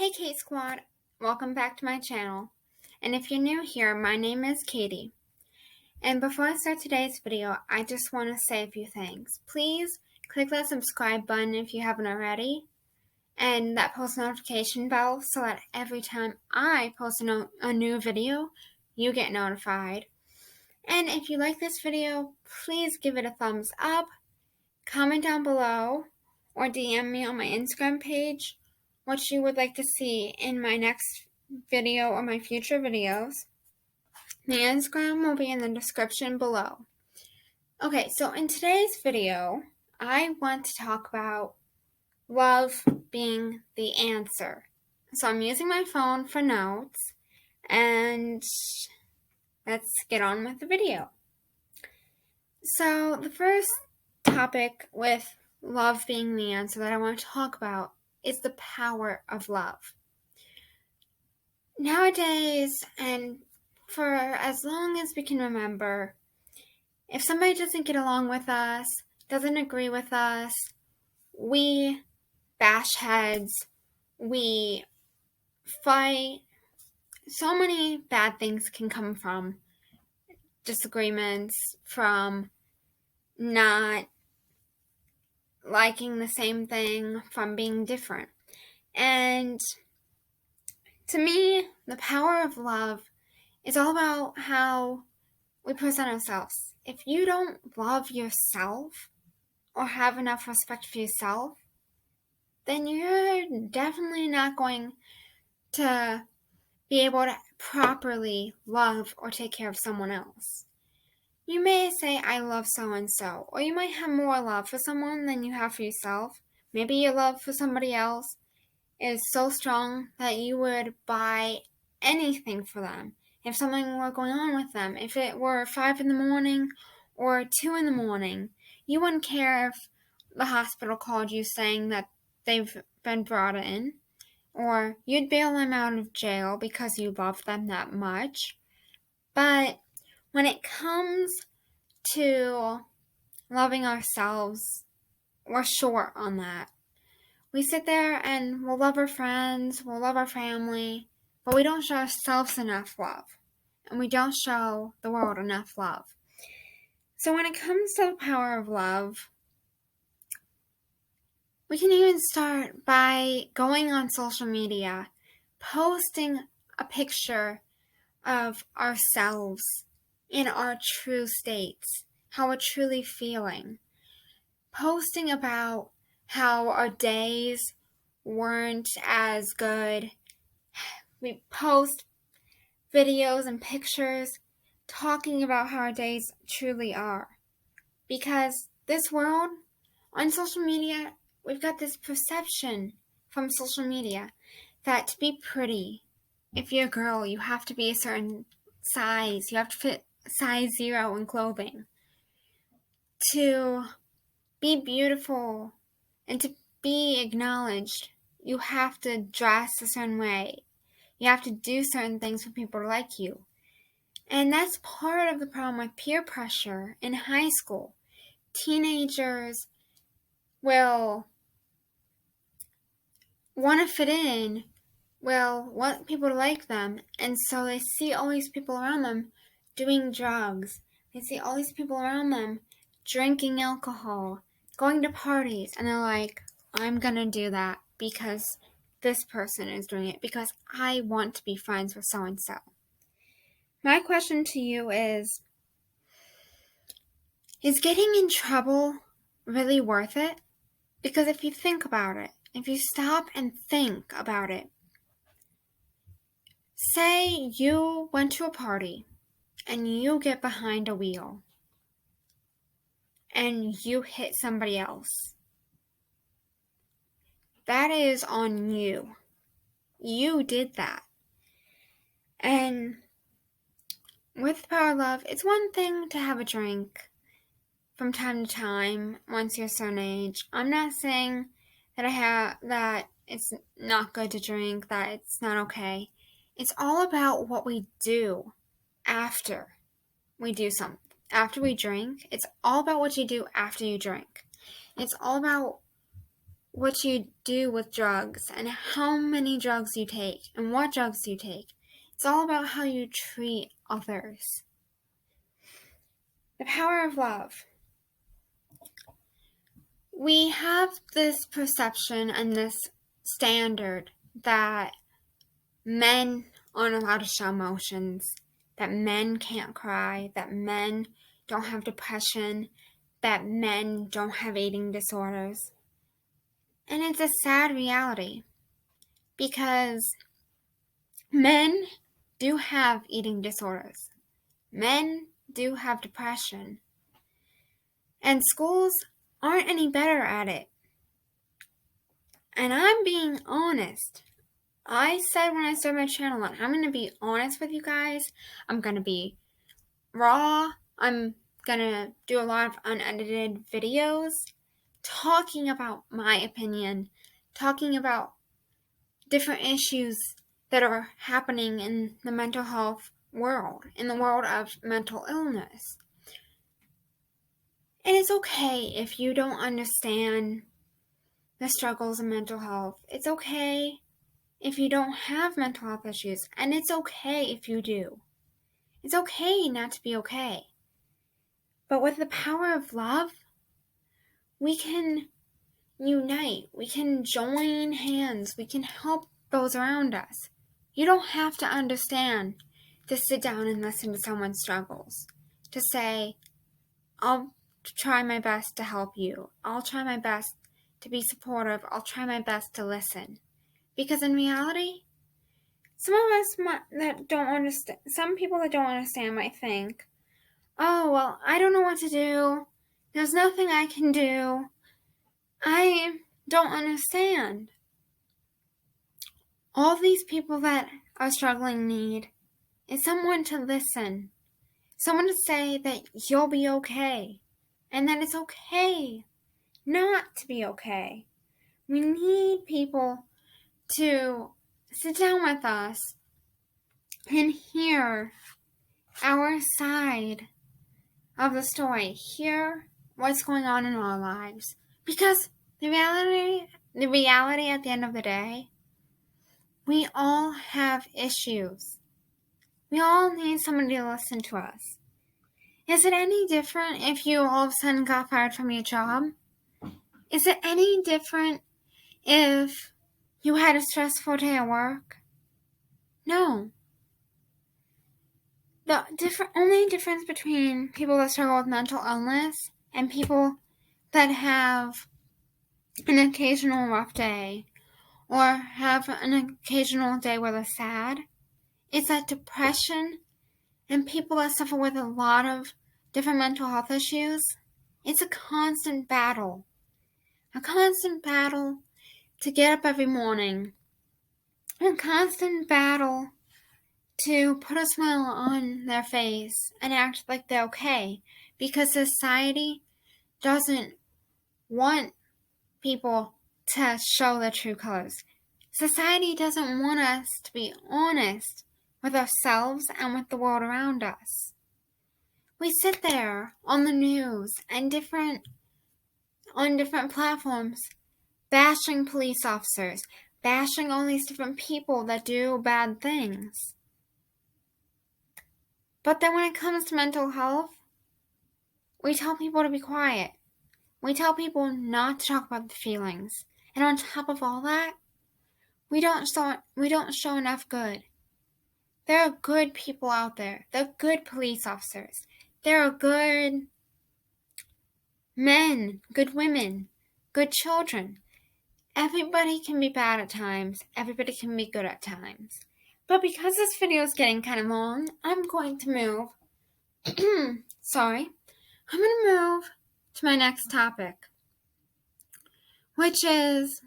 Hey Kate Squad, welcome back to my channel. And if you're new here, my name is Katie. And before I start today's video, I just want to say a few things. Please click that subscribe button if you haven't already, and that post notification bell so that every time I post a new video, you get notified. And if you like this video, please give it a thumbs up, comment down below, or DM me on my Instagram page what you would like to see in my next video or my future videos. The Instagram will be in the description below. Okay, so in today's video, I want to talk about love being the answer. So I'm using my phone for notes, and let's get on with the video. So the first topic with love being the answer that I want to talk about is the power of love. Nowadays, and for as long as we can remember, if somebody doesn't get along with us, doesn't agree with us, we bash heads, we fight. So many bad things can come from disagreements, from not liking the same thing, from being different. And to me, the power of love is all about how we present ourselves. If you don't love yourself or have enough respect for yourself, then you're definitely not going to be able to properly love or take care of someone else. You may say, I love so-and-so, or you might have more love for someone than you have for yourself. Maybe your love for somebody else is so strong that you would buy anything for them. If something were going on with them, if it were 5 in the morning or 2 in the morning, you wouldn't care if the hospital called you saying that they've been brought in, or you'd bail them out of jail because you love them that much. But when it comes to loving ourselves, we're short on that. We sit there and we'll love our friends, we'll love our family, but we don't show ourselves enough love. And we don't show the world enough love. So when it comes to the power of love, we can even start by going on social media, posting a picture of ourselves in our true states, how we're truly feeling. Posting about how our days weren't as good. We post videos and pictures talking about how our days truly are. Because this world, on social media, we've got this perception from social media that to be pretty, if you're a girl, you have to be a certain size. You have to fit size 0 in clothing. To be beautiful and to be acknowledged, you have to dress a certain way. You have to do certain things for people to like you. And that's part of the problem with peer pressure in high school. Teenagers will want to fit in, will want people to like them, and so they see all these people around them doing drugs. They see all these people around them drinking alcohol, going to parties, and they're like, I'm gonna do that because this person is doing it, because I want to be friends with so-and-so. My question to you is getting in trouble really worth it? Because if you think about it, if you stop and think about it, say you went to a party and you get behind a wheel and you hit somebody else. That is on you. You did that. And with power of love, it's one thing to have a drink from time to time once you're a certain age. I'm not saying that it's not good to drink, that it's not okay. It's all about what we do after we do something. After we drink, it's all about what you do after you drink. It's all about what you do with drugs and how many drugs you take and what drugs you take. It's all about how you treat others. The power of love. We have this perception and this standard that men aren't allowed to show emotions, that men can't cry, that men don't have depression, that men don't have eating disorders. And it's a sad reality because men do have eating disorders. Men do have depression. And schools aren't any better at it. And I'm being honest. I said when I started my channel that I'm going to be honest with you guys. I'm going to be raw. I'm going to do a lot of unedited videos talking about my opinion, talking about different issues that are happening in the mental health world, in the world of mental illness. And it's okay if you don't understand the struggles of mental health. It's okay if you don't have mental health issues, and it's okay if you do. It's okay not to be okay. But with the power of love, we can unite, we can join hands, we can help those around us. You don't have to understand to sit down and listen to someone's struggles, to say, I'll try my best to help you. I'll try my best to be supportive. I'll try my best to listen. Because in reality, some people that don't understand might think, oh, well, I don't know what to do. There's nothing I can do. I don't understand. All these people that are struggling need is someone to listen. Someone to say that you'll be okay. And that it's okay not to be okay. We need people to sit down with us and hear our side of the story, hear what's going on in our lives. Because the reality at the end of the day, we all have issues. We all need somebody to listen to us. Is it any different if you all of a sudden got fired from your job? Is it any different if you had a stressful day at work? No. The only difference between people that struggle with mental illness and people that have an occasional rough day or have an occasional day where they're sad is that depression and people that suffer with a lot of different mental health issues, it's a constant battle. A constant battle to get up every morning. A constant battle to put a smile on their face and act like they're okay. Because society doesn't want people to show their true colors. Society doesn't want us to be honest with ourselves and with the world around us. We sit there on the news and on different platforms bashing police officers, bashing all these different people that do bad things. But then when it comes to mental health, we tell people to be quiet. We tell people not to talk about the feelings. And on top of all that, we don't show enough good. There are good people out there. There are good police officers. There are good men, good women, good children. Everybody can be bad at times. Everybody can be good at times. But because this video is getting kind of long, I'm going to move. I'm going to move to my next topic, which is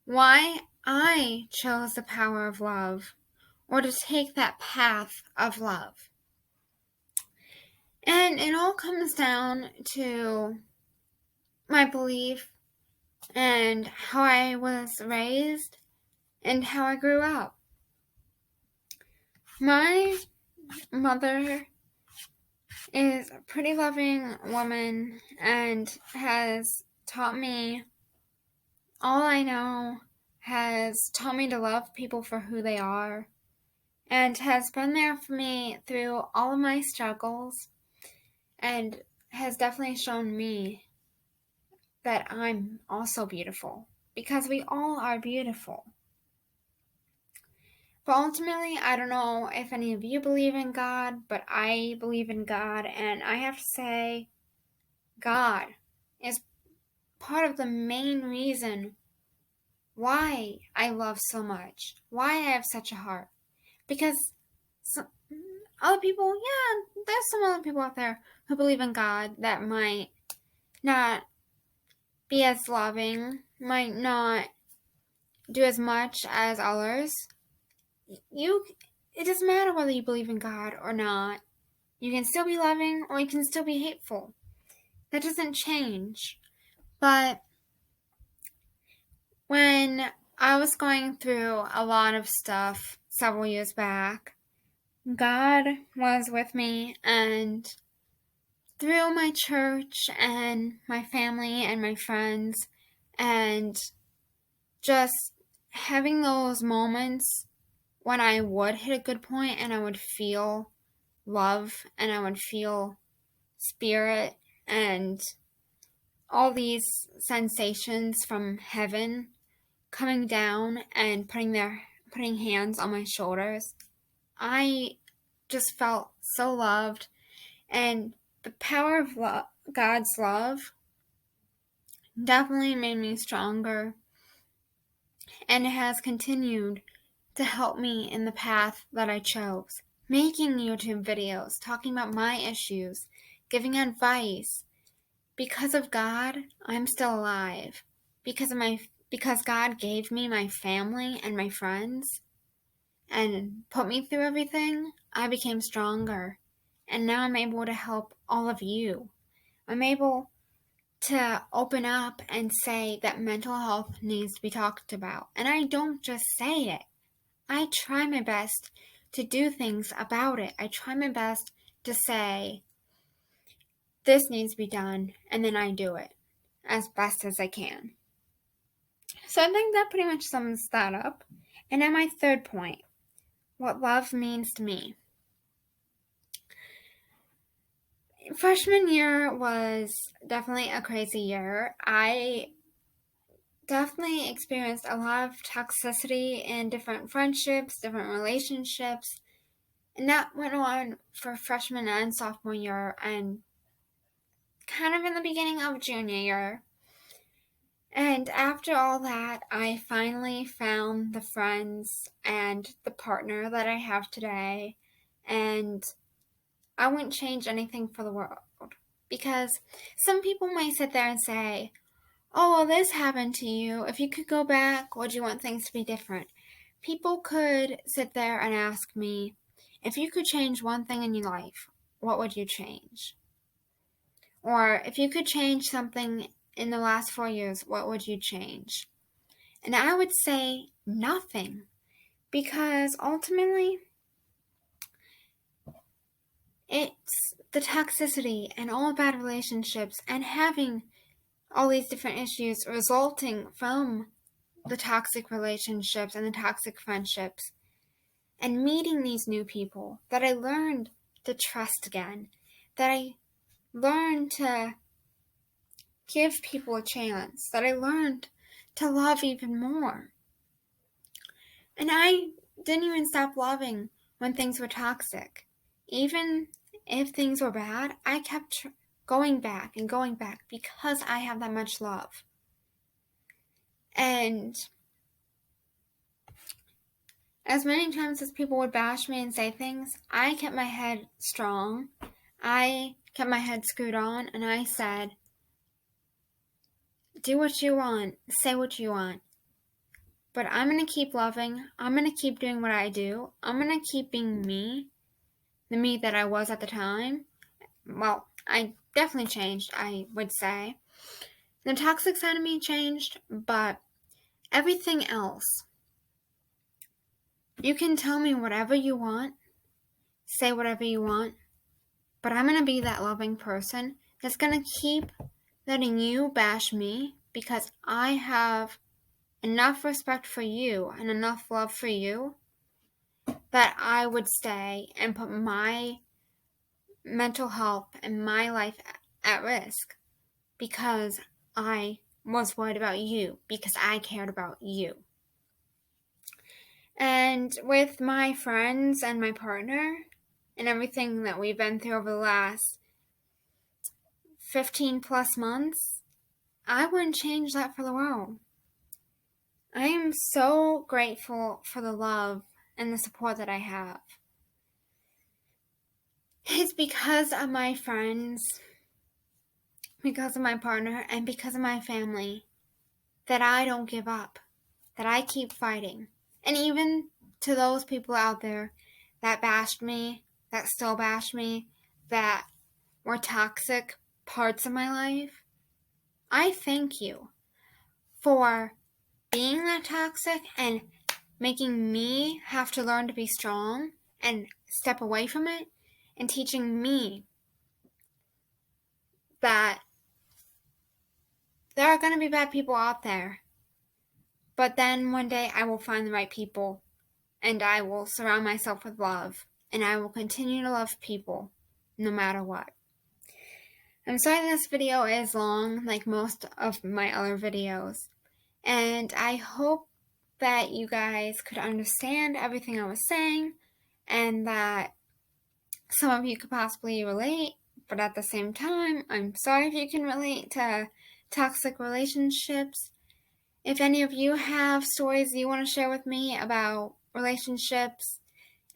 why I chose the power of love, or to take that path of love. And it all comes down to my belief and how I was raised and how I grew up. My mother is a pretty loving woman and has taught me all I know has taught me to love people for who they are and has been there for me through all of my struggles and has definitely shown me that I'm also beautiful because we all are beautiful. But ultimately, I don't know if any of you believe in God, but I believe in God, and I have to say, God is part of the main reason why I love so much, why I have such a heart. Because other people, yeah, there's some other people out there who believe in God that might not be as loving, might not do as much as others. It doesn't matter whether you believe in God or not. You can still be loving or you can still be hateful. That doesn't change. But when I was going through a lot of stuff several years back, God was with me, and through my church and my family and my friends, and just having those moments when I would hit a good point and I would feel love and I would feel spirit and all these sensations from heaven coming down and putting hands on my shoulders, I just felt so loved, and the power of God's love definitely made me stronger, and it has continued to help me in the path that I chose. Making YouTube videos, talking about my issues, giving advice. Because of God, I'm still alive. Because God gave me my family and my friends and put me through everything, I became stronger. And now I'm able to help all of you. I'm able to open up and say that mental health needs to be talked about. And I don't just say it. I try my best to do things about it. I try my best to say, this needs to be done, and then I do it as best as I can. So I think that pretty much sums that up. And now my third point, what love means to me. Freshman year was definitely a crazy year. I definitely experienced a lot of toxicity in different friendships, different relationships, and that went on for freshman and sophomore year and kind of in the beginning of junior year. And after all that, I finally found the friends and the partner that I have today, and I wouldn't change anything for the world. Because some people might sit there and say, oh, well, this happened to you. If you could go back, would you want things to be different? People could sit there and ask me, if you could change one thing in your life, what would you change? Or if you could change something in the last 4 years, what would you change? And I would say nothing, because ultimately it's the toxicity and all bad relationships and having all these different issues resulting from the toxic relationships and the toxic friendships and meeting these new people that I learned to trust again, that I learned to give people a chance, that I learned to love even more. And I didn't even stop loving when things were toxic. Even if things were bad, I kept going back and going back because I have that much love. And as many times as people would bash me and say things, I kept my head strong. I kept my head screwed on, and I said, do what you want, say what you want. But I'm going to keep loving. I'm going to keep doing what I do. I'm going to keep being me, the me that I was at the time. Well, I definitely changed, I would say. The toxic side of me changed, but everything else, you can tell me whatever you want, say whatever you want, but I'm going to be that loving person that's going to keep letting you bash me because I have enough respect for you and enough love for you that I would stay and put my mental health and my life at risk because I was worried about you, because I cared about you. And with my friends and my partner and everything that we've been through over the last 15 plus months, I wouldn't change that for the world. I am so grateful for the love and the support that I have. It's because of my friends, because of my partner, and because of my family that I don't give up, that I keep fighting. And even to those people out there that bashed me, that still bash me, that were toxic parts of my life, I thank you for being that toxic and making me have to learn to be strong and step away from it, and teaching me that there are going to be bad people out there. But then one day I will find the right people, and I will surround myself with love, and I will continue to love people no matter what. I'm sorry this video is long, like most of my other videos, and I hope that you guys could understand everything I was saying, and that some of you could possibly relate, but at the same time, I'm sorry if you can relate to toxic relationships. If any of you have stories you want to share with me about relationships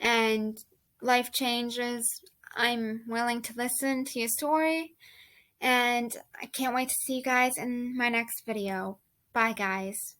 and life changes, I'm willing to listen to your story, and I can't wait to see you guys in my next video. Bye, guys.